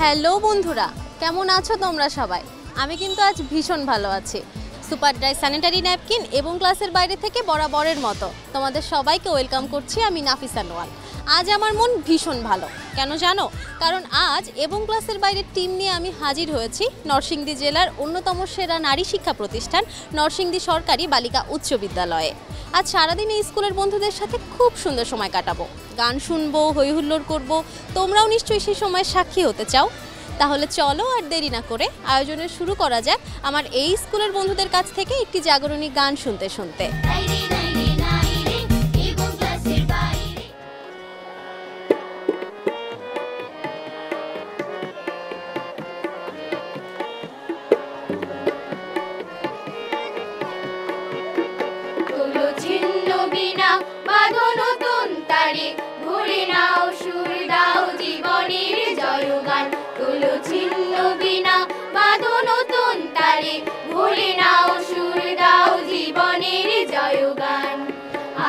Hello বন্ধুরা, কেমন আছো তোমরা সবাই? আমি কিন্তু আজ ভীষণ ভালো আছি। সুপার ড্রাই স্যানিটারি ন্যাপকিন এবং ক্লাসের বাইরে থেকে বরাবরের মতো তোমাদের সবাইকে ওয়েলকাম করছি আমি নাফিসা নোয়াল। আজ আমার মন ভীষণ ভালো, কেন জানো? কারণ আজ এবং ক্লাসের বাইরের টিম নিয়ে আমি হাজির হয়েছি নরসিংদী জেলার অন্যতম সেরা নারী শিক্ষা প্রতিষ্ঠান নরসিংদী সরকারি বালিকা উচ্চ বিদ্যালয়ে। আজ সারাদিন এই স্কুলের বন্ধুদের সাথে খুব সুন্দর সময় কাটাবো, গান শুনবো, হই হুল্লোড় করবো। তোমরাও নিশ্চয়ই সেই সময় সাক্ষী হতে চাও। তাহলে চলো আর দেরি না করে আয়োজনের শুরু করা যাক আমার এই স্কুলের বন্ধুদের কাছ থেকে একটি জাগরণী গান শুনতে শুনতে।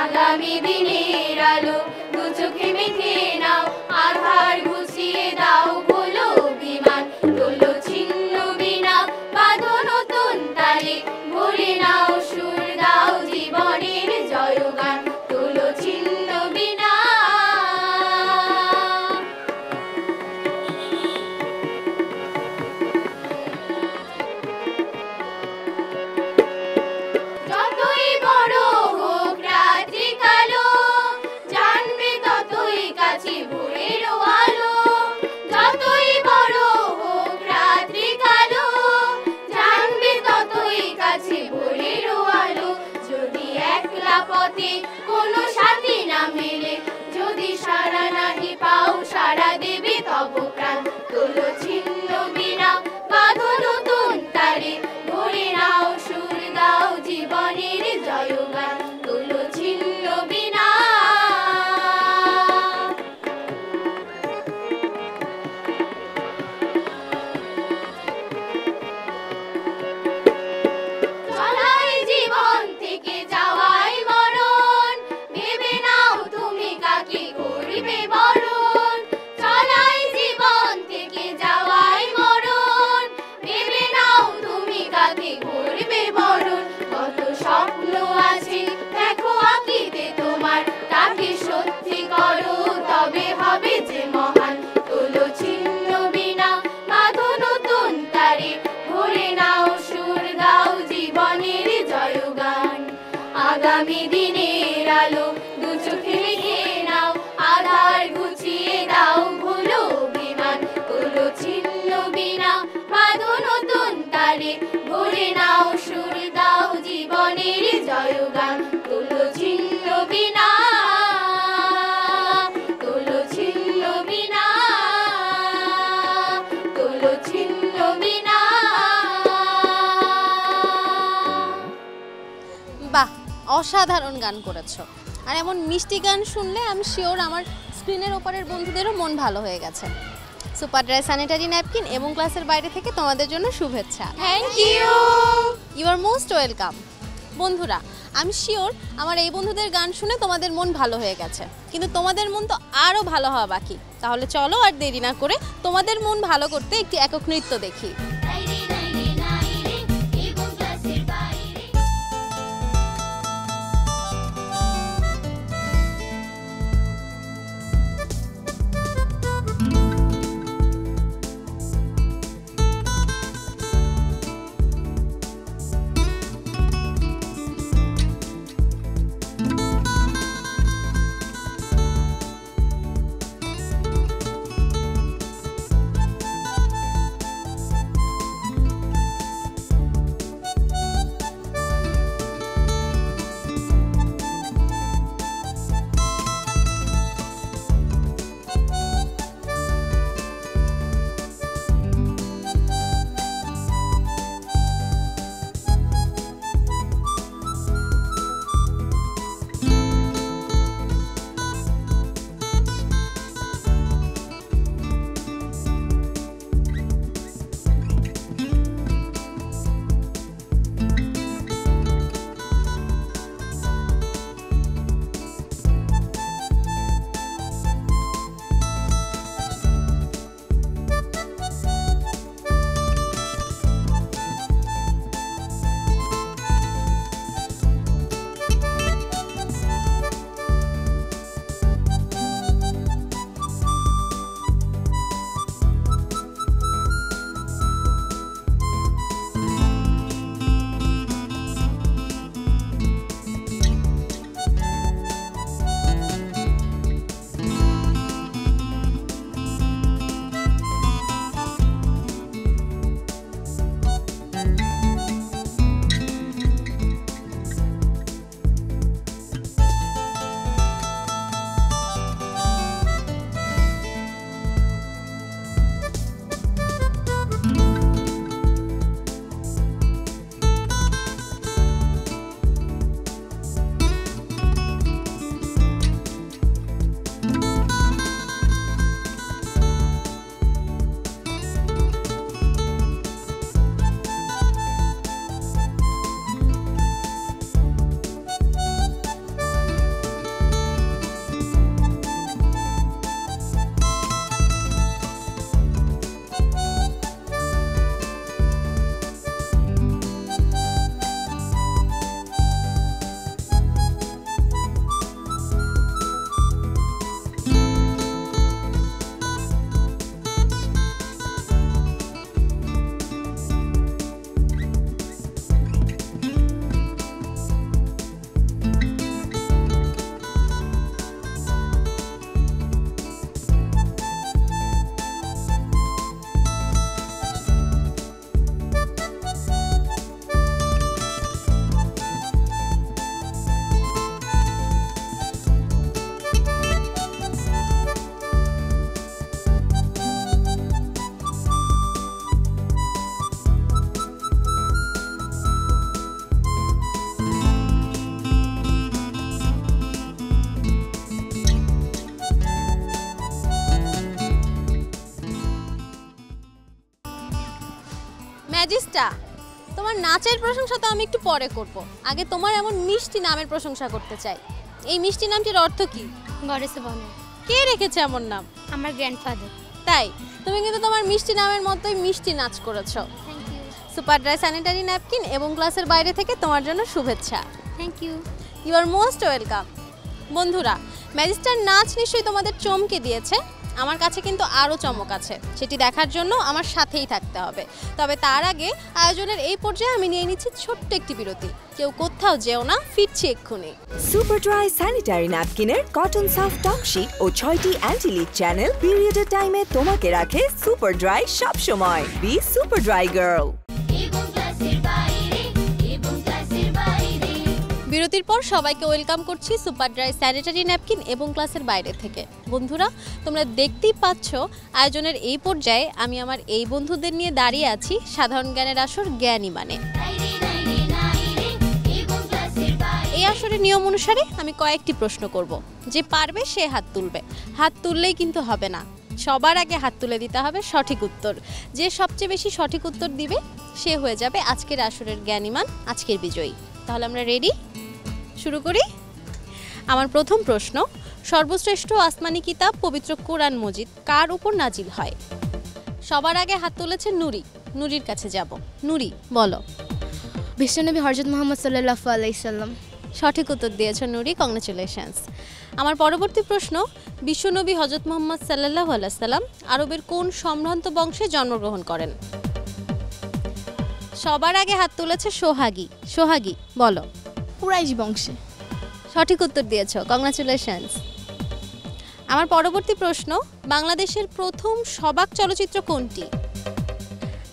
আগামী দিনের আলো দু চোখে মেখে নাও, আধার ঘুচিয়ে দাও, ভুলো অভিমান। তোলো ছিন্ন বিনা, বাঁধো নতুন তালে, ভরে নাও সুর, দাও জীবনের জয়গান। তোলো ছিন্ন বিনা। যতই বড় হোক রাত্রি কালো, জানবে ততই কাছে ভোরের আলো। যতই বড় হোক রাত্রি কালো, জানবে ততই কাছে ভোরের আলো। যদি একলা পথে কোনো সাথী না মেলে, যদি সারা নাহি পাও, সারা দেবে তব প্রাণ। তোলো ছিন্ন বিনা, বাঁধো নতুন তারে, ভরে নাও সুর, দাও জীবনের জয়গান। তোলো ছিন্ন বিনা। চলাই জীবন থেকে যাওয়াই মরণ, ভেবে নাও তুমি কাকে করবে বরণ। চলাই জীবন থেকে যাওয়াই মরণ, ভেবে নাও তুমি কাকে করবে বরণ। কত স্বপ্ন আছে দেখো আঁকিতে তোমার, তাকে সত্যি করো তবে হবে যে মহান। তোলো ছিন্ন বিনা, বাঁধো নতুন তারে, ভরে নাও সুর, দাও জীবনের জয়গান। আগামী দিনের আলো দু চোখে মেখে নাও, আধার ঘুচিয়ে দাও, ভুলো অভিমান। তোলো ছিন্ন বিনা, বাঁধো নতুন তারে, ভরে নাও সুর, দাও জীবনের জয়গান। তোলো ছিন্ন বিনা। তোলো ছিন্ন বিনা। তোলো ছিন্ন বিনা। বাহ, অসাধারণ গান করেছো। আর এমন মিষ্টি গান শুনলে আমি শিওর আমার স্ক্রিনের ওপরের বন্ধুদেরও মন ভালো হয়ে গেছে। সুপার ড্রাই স্যানিটারি ন্যাপকিন এবং ক্লাসের বাইরে থেকে তোমাদের জন্য শুভেচ্ছা। Thank you. You are most welcome. বন্ধুরা, আমি শিওর আমার এই বন্ধুদের গান শুনে তোমাদের মন ভালো হয়ে গেছে, কিন্তু তোমাদের মন তো আরও ভালো হওয়া বাকি। তাহলে চলো আর দেরি না করে তোমাদের মন ভালো করতে একটি একক নৃত্য দেখি। ম্যাজিস্টা, তোমার নাচের প্রশংসা তো আমি একটু পরে করব, আগে তোমার এমন মিষ্টি নামের প্রশংসা করতে চাই। এই মিষ্টি নামটির অর্থ কি? গডেসে বনো। কে রেখেছে এমন নাম? আমার গ্র্যান্ডফাদার। তাই তুমি কিন্তু তোমার মিষ্টি নামের মতোই মিষ্টি নাচ করেছো। Thank you. Super dry sanitary napkin এবং ক্লাসের বাইরে থেকে তোমার জন্য শুভেচ্ছা। Thank you. You are most welcome. বন্ধুরা, ম্যাজিস্টার নাচ নিশ্চয়ই তোমাদের চমকে দিয়েছে। আমার কাছে কিন্তু আরও চমক আছে, সেটি দেখার জন্য আমার সাথেই থাকতে হবে। তবে তার আগে আয়োজনের এই পর্যায়ে আমি নিয়ে নিচ্ছি ছোট্ট একটি বিরতি। কেউ কোথাও যেও না, ফিরছি এক্ষুনি। সুপার ড্রাই স্যানিটারি ন্যাপকিনের কটন সফট টক শীট ও 6টি অ্যান্টি লিক চ্যানেল পিরিয়ডের টাইমে তোমাকে রাখে সুপার ড্রাই সব সময়। Be super dry girl. বিরতির পর সবাইকে ওয়েলকাম করছি সুপার ড্রাই স্যানিটারি ন্যাপকিন এবং ক্লাসের বাইরে থেকে। বন্ধুরা, তোমরা দেখতেই পাচ্ছ আয়োজনের এই পর্যায়ে আমি আমার এই বন্ধুদের নিয়ে দাঁড়িয়ে আছি সাধারণ জ্ঞানের আসর জ্ঞানী মানে। এই আসরের নিয়ম অনুসারে আমি কয়েকটি প্রশ্ন করব, যে পারবে সে হাত তুলবে। হাত তুললেই কিন্তু হবে না, সবার আগে হাত তুলে দিতে হবে সঠিক উত্তর। যে সবচেয়ে বেশি সঠিক উত্তর দিবে সে হয়ে যাবে আজকের আসরের জ্ঞানীমান, আজকের বিজয়ী। তাহলে আমরা রেডি? শুরু করি। আমার প্রথম প্রশ্ন, সর্বশ্রেষ্ঠ আসমানি কিতাব পবিত্র কোরআন মজিদ কার উপর নাজিল হয়? সবার আগে হাত তুলেছে নুরি। নুরির কাছে যাব। নুরি, বলো। বিশ্বনবী হযরত মুহাম্মদ সাল্লাল্লাহু আলাইহি সাল্লাম। সঠিক উত্তর দিয়েছ নুরি, কংগ্রেচুলেশনস। আমার পরবর্তী প্রশ্ন, বিশ্বনবী হযরত মুহাম্মদ সাল্লাল্লাহু আলাইহি সাল্লাম আরবের কোন সম্ভ্রান্ত বংশে জন্মগ্রহণ করেন? সবার আগে হাত তুলেছে সোহাগী। সোহাগী, বলো। কুরাইশ বংশে। সঠিক উত্তর দিয়েছ, কংগ্রেচুলেশনস। আমার পরবর্তী প্রশ্ন, বাংলাদেশের প্রথম সবাক চলচ্চিত্র কোনটি?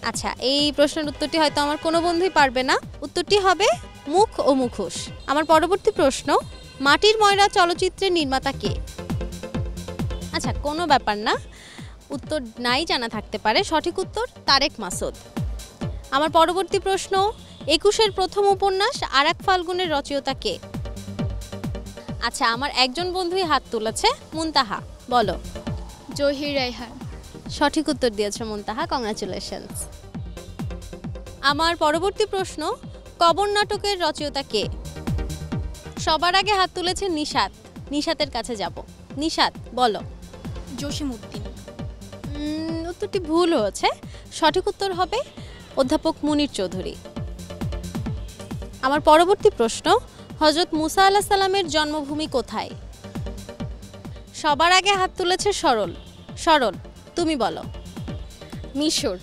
আচ্ছা, এই প্রশ্নের উত্তরটি হয়তো আমার কোনো বন্ধুই পারবে না। উত্তরটি হবে মুখ ও মুখোশ। আমার পরবর্তী প্রশ্ন, মাটির ময়রা চলচ্চিত্রের নির্মাতা কে? আচ্ছা, কোনো ব্যাপার না, উত্তর নাই জানা থাকতে পারে। সঠিক উত্তর তারেক মাসুদ। আমার পরবর্তী প্রশ্ন, 21-এর প্রথম উপন্যাস আরাক ফাল্গুনের রচয়িতা কে? আচ্ছা, আমার একজন বন্ধুই হাত তুলেছে, মুনতাহা, বলো। জহির রায়হান। সঠিক উত্তর দিয়েছে মুনতাহা, কংগ্রেচুলেশনস। আমার পরবর্তী প্রশ্ন, কবর নাটকের রচয়িতা কে? সবার আগে হাত তুলেছে নিশাত। নিশাতের কাছে যাব। নিশাত, বলো। জসিমউদ্দিন। উত্তরটি ভুল হয়েছে, সঠিক উত্তর হবে অধ্যাপক মুনির চৌধুরী। আমার পরবর্তী প্রশ্ন, হযরত মুসা আলাইহিস সালামের জন্মভূমি কোথায়? সবার আগে হাত তুলেছে সরল। সরল, তুমি বলো। মিশর।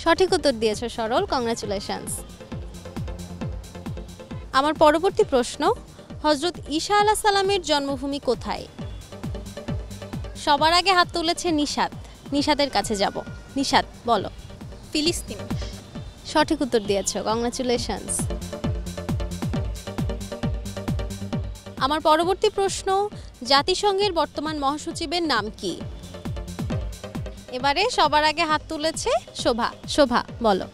সঠিক উত্তর দিয়েছে সরল, কংগ্রেচুলেশনস। আমার পরবর্তী প্রশ্ন, হযরত ঈসা আলাইহিস সালামের জন্মভূমি কোথায়? সবার আগে হাত তুলেছে নিশাত। নিশাতের কাছে যাব। নিশাত, বলো। ফিলিস্তিন। সঠিক উত্তর দিয়েছ, কংগ্রেচুলেশনস। আমার পরবর্তী প্রশ্ন, জাতিসংঘের বর্তমান মহাসচিবের নাম কি? এবারে সবার আগে হাত তুলেছে শোভা। শোভা, বলো।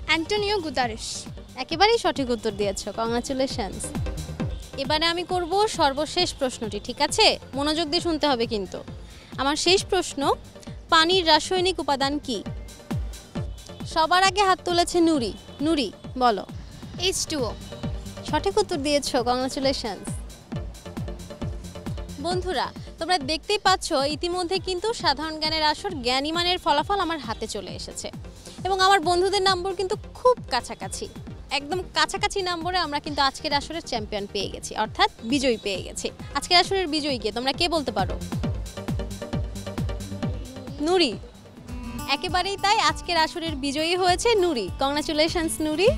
Antonio Guterres. একেবারেই সঠিক উত্তর দিয়েছ, কংগ্রেচুলেশনস। এবারে আমি করব সর্বশেষ প্রশ্নটি, ঠিক আছে? মনোযোগ দিয়ে শুনতে হবে কিন্তু। আমার শেষ প্রশ্ন, পানির রাসায়নিক উপাদান কি? সবার আগে হাত তুলেছে নুরি। নুরি, বলো। H2O। সঠিক উত্তর দিয়েছ, কংগ্রেচুলেশনস। বন্ধুরা, তোমরা দেখতেই পাচ্ছ ইতিমধ্যে কিন্তু সাধারণ জ্ঞানের আসর জ্ঞানীমানের ফলাফল আমার হাতে চলে এসেছে এবং আমার বন্ধুদের নম্বর কিন্তু খুব কাছাকাছি, একদম কাছাকাছি নম্বরে আমরা কিন্তু আজকের আসরের চ্যাম্পিয়ন পেয়ে গেছি, অর্থাৎ বিজয়ী পেয়ে গেছি। আজকের আসরের বিজয়ী কে, তোমরা কে বলতে পারো? নুরি। একেবারেই তাই, আজকের আসরের বিজয়ী হয়েছে Nuri. Congratulations Nuri.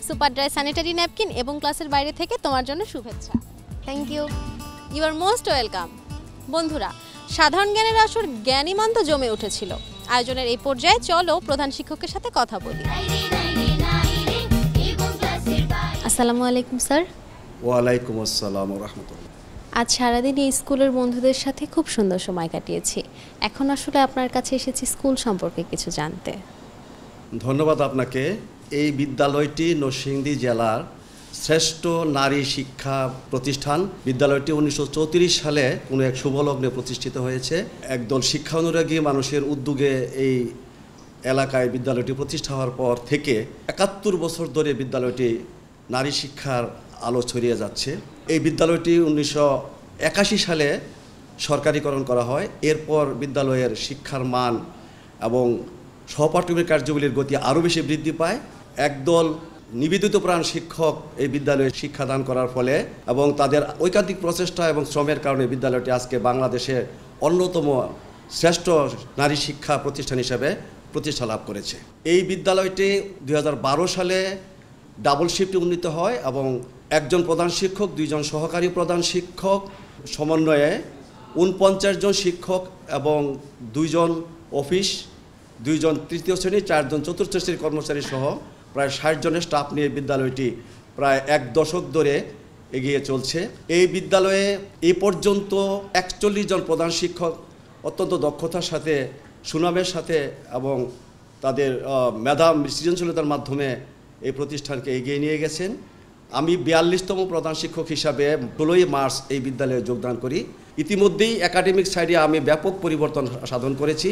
Super dry sanitary napkin এবং ক্লাসের বাইরে থেকে তোমার জন্য শুভেচ্ছা। Thank you. You are most welcome. বন্ধুরা, সাধারণ জ্ঞানের আসর জ্ঞানীমান তো জমে উঠেছিল। আয়োজনের এই পর্যায়ে চলো প্রধান শিক্ষকের সাথে কথা বলি। আসসালামু আলাইকুম স্যার। ওয়ালাইকুম আসসালাম ওয়া রাহমাতুল্লাহ। আজ সারাদিন এই স্কুলের বন্ধুদের সাথে খুব সুন্দর সময় কাটিয়েছি। এখন আসলে আপনার কাছে এসেছি স্কুল সম্পর্কে কিছু জানতে। ধন্যবাদ আপনাকে। এই বিদ্যালয়টি নরসিংদী জেলার শ্রেষ্ঠ নারী শিক্ষা প্রতিষ্ঠান। বিদ্যালয়টি 1934 সালে কোনো এক শুভলগ্নে প্রতিষ্ঠিত হয়েছে। একদল শিক্ষা অনুরাগী মানুষের উদ্যোগে এই এলাকায় বিদ্যালয়টি প্রতিষ্ঠা হওয়ার পর থেকে ৭১ বছর ধরে বিদ্যালয়টি নারী শিক্ষার আলো ছড়িয়ে যাচ্ছে। এই বিদ্যালয়টি ১৯৮১ সালে সরকারিকরণ করা হয়। এরপর বিদ্যালয়ের শিক্ষার মান এবং সহপাঠ্যক্রমিক কার্যাবলীর গতি আরও বেশি বৃদ্ধি পায়। একদল নিবেদিত প্রাণ শিক্ষক এই বিদ্যালয়ে শিক্ষাদান করার ফলে এবং তাদের ঐকান্তিক প্রচেষ্টা এবং শ্রমের কারণে বিদ্যালয়টি আজকে বাংলাদেশের অন্যতম শ্রেষ্ঠ নারী শিক্ষা প্রতিষ্ঠান হিসেবে প্রতিষ্ঠা লাভ করেছে। এই বিদ্যালয়টি ২০১২ সালে ডাবল শিফটে উন্নীত হয় এবং একজন প্রধান শিক্ষক, 2 জন সহকারী প্রধান শিক্ষক সমন্বয়ে ৪৯ জন শিক্ষক এবং 2 জন অফিস, 2 জন তৃতীয় শ্রেণী, 4 জন চতুর্থ শ্রেণীর কর্মচারী সহ প্রায় 60 জনের স্টাফ নিয়ে বিদ্যালয়টি প্রায় 1 দশক ধরে এগিয়ে চলছে। এই বিদ্যালয়ে এই পর্যন্ত 41 জন প্রধান শিক্ষক অত্যন্ত দক্ষতার সাথে, সুনামের সাথে এবং তাদের মেধা সৃজনশীলতার মাধ্যমে এই প্রতিষ্ঠানকে এগিয়ে নিয়ে গেছেন। আমি 42তম প্রধান শিক্ষক হিসাবে 16ই মার্চ এই বিদ্যালয়ে যোগদান করি। ইতিমধ্যেই একাডেমিক সাইডে আমি ব্যাপক পরিবর্তন সাধন করেছি।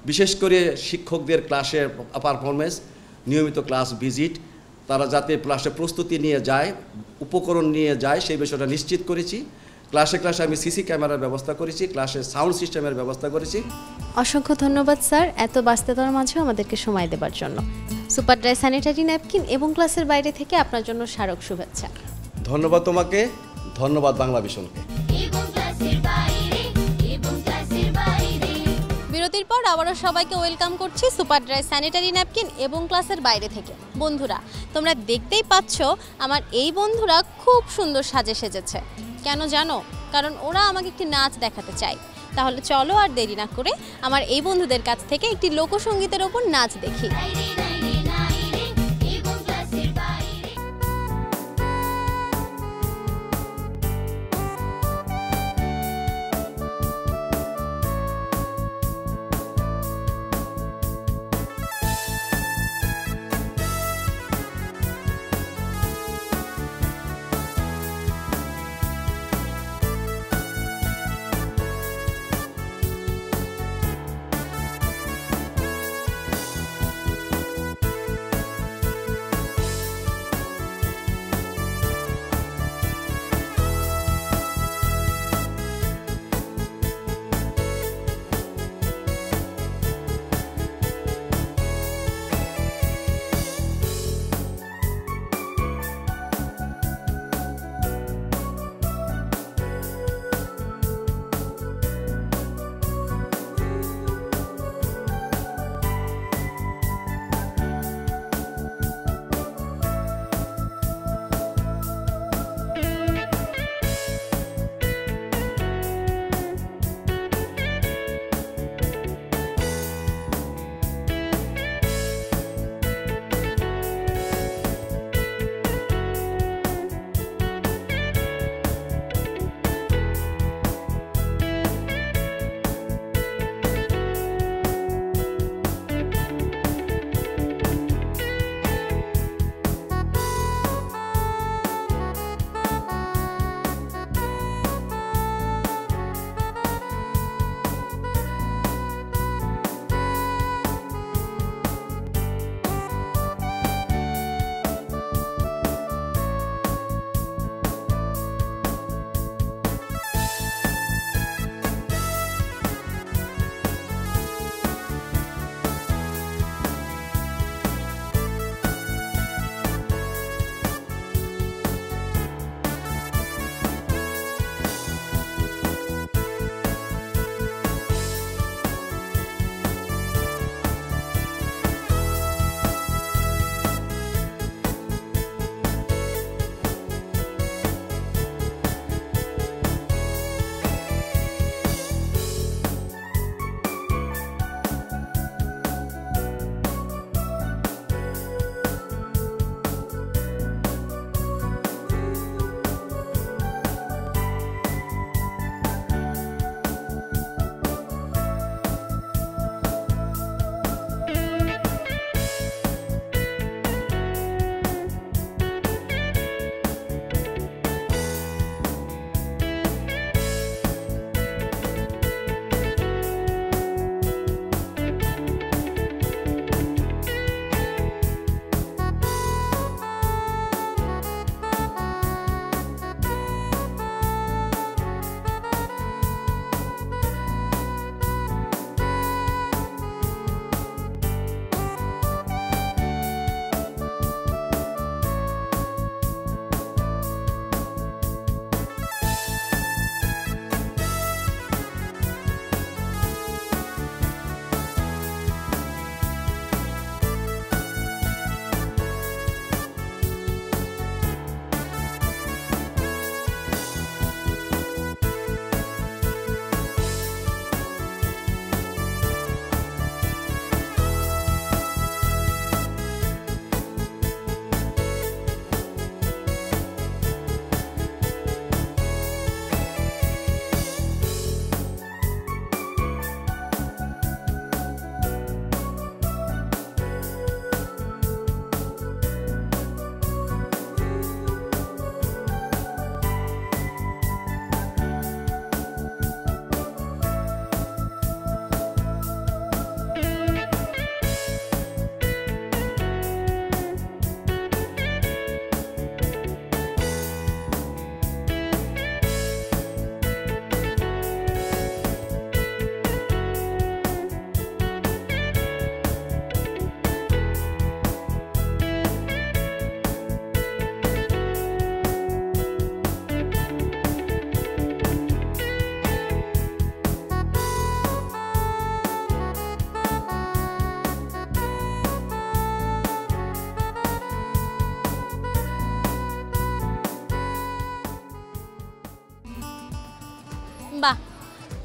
বিশেষ করে শিক্ষকদের ক্লাসের পারফরমেন্স, নিয়মিত ক্লাস ভিজিট, তারা যাতে ক্লাসে প্রস্তুতি নিয়ে যায়, উপকরণ নিয়ে যায়, সেই বিষয়টা নিশ্চিত করেছি। ক্লাসে ক্লাসে আমি সিসি ক্যামেরার ব্যবস্থা করেছি, ক্লাসে সাউন্ড সিস্টেমের ব্যবস্থা করেছি। অসংখ্য ধন্যবাদ স্যার এত ব্যস্ততার মাঝেও আমাদেরকে সময় দেওয়ার জন্য। সুপার ড্রাই স্যানিটারি ন্যাপকিন এবং ক্লাসের বাইরে থেকে আপনার জন্য স্মারক শুভেচ্ছা। ধন্যবাদ তোমাকে, ধন্যবাদ বাংলা ভিশনকে। বিরতির পর আবারও সবাইকে ওয়েলকাম করছি সুপার ড্রাই স্যানিটারি ন্যাপকিন এবং ক্লাসের বাইরে থেকে। বন্ধুরা, তোমরা দেখতেই পাচ্ছ আমার এই বন্ধুরা খুব সুন্দর সাজে সেজেছে। কেন জানো? কারণ ওরা আমাকে একটি নাচ দেখাতে চায়। তাহলে চলো আর দেরি না করে আমার এই বন্ধুদের কাছ থেকে একটি লোকসঙ্গীতের ওপর নাচ দেখি।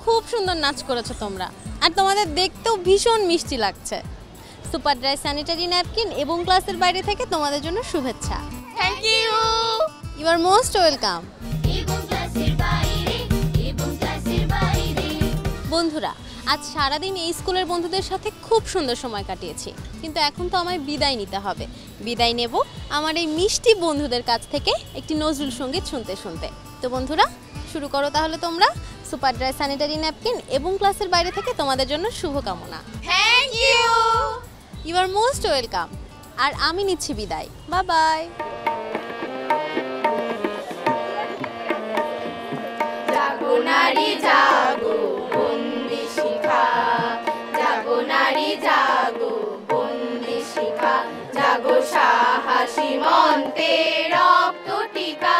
খুব সুন্দর নাচ করেছো তোমরা, আর তোমাদের দেখতেও ভীষণ মিষ্টি লাগছে। সুপার ড্রাই স্যানিটারি ন্যাপকিন এবং ক্লাসের বাইরে থেকে তোমাদের জন্য শুভেচ্ছা। Thank you. You are most welcome. বন্ধুরা, আজ সারাদিন এই স্কুলের বন্ধুদের সাথে খুব সুন্দর সময় কাটিয়েছি, কিন্তু এখন তো আমায় বিদায় নিতে হবে। বিদায় নেব আমার এই মিষ্টি বন্ধুদের কাছ থেকে একটি নজরুল সঙ্গীত শুনতে শুনতে। তো বন্ধুরা, শুরু করো তাহলে তোমরা। সুপার ড্রাই স্যানিটারি ন্যাপকিন এবং ক্লাসের বাইরে থেকে তোমাদের জন্য শুভকামনা। Thank you. You are most welcome. আর আমি নিচ্ছি বিদায়। Bye bye. জাগো নারী জাগো, বন্দি শিখা। জাগো নারী জাগো, বন্দি শিখা। জাগো সাহসী মন্ত্রে রক্ত টিকা।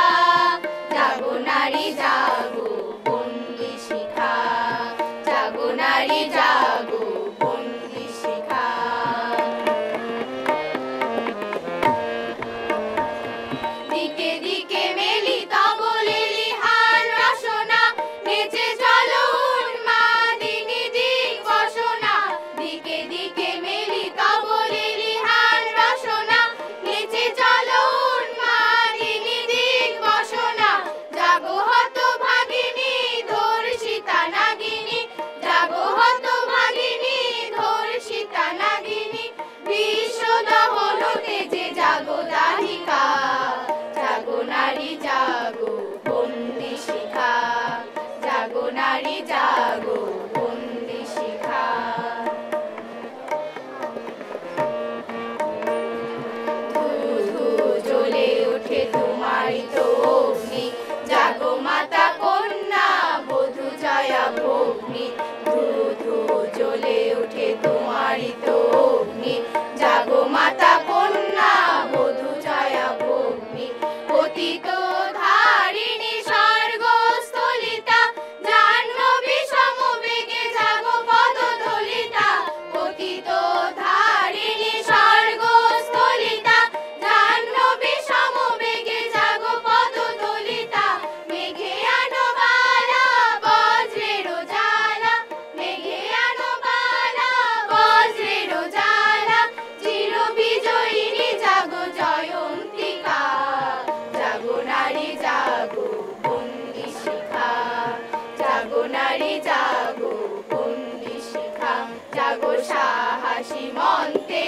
জাগো নারী জাগো, বন্দি শিখা। জাগো নারী জাগো, বন্দি শিখা। দিকে দিকে মেলিত বলে লিহান রসনা। নেচে চলো উন্মাদিনী দিক বসনা। দিকে দিকে মেলিত বলে লিহান রসনা। নেচে চলো উন্মাদিনী দিক বসনা। জাগো হত ভাগিনী ধর্ষিতা নাগিনী। জাগো হত ভাগিনী ধর্ষিতা নাগিনী। বিশ্ব দহন তেজে জাগো দাহিকা। জাগো নারী জাগো, বন্দি শিখা। জাগো নারী জাগো, বন্দি শিখা। ধু ধু জ্বলে ওঠে তোমারই তো অগ্নি। জাগো মাতা কন্যা বধূ জয়া ভগ্নি। ধু ধু জ্বলে ওঠে তোমারই তো অগ্নি। জাগো মাতা কন্যা বধূ জয়া ভগ্নি। পতিত ধারিণী স্বর্গস্থলিতা। জাহ্নবী সমবেগে জাগো পদদলিতা। পতিত ধারিণী স্বর্গস্থলিতা। জাহ্নবী সমবেগে জাগো পদদলিতা। মেঘে আনো বালা বজ্রের জ্বালা। মেঘে আনো বালা বজ্রের জ্বালা। চির বিজয়িনী জাগো জয়ন্তিকা। জাগো নারী জাগো, বন্দি শিখা। জাগো নারী জাগো, বন্দি শিখা। জাগো সাহসী মন্ত্রে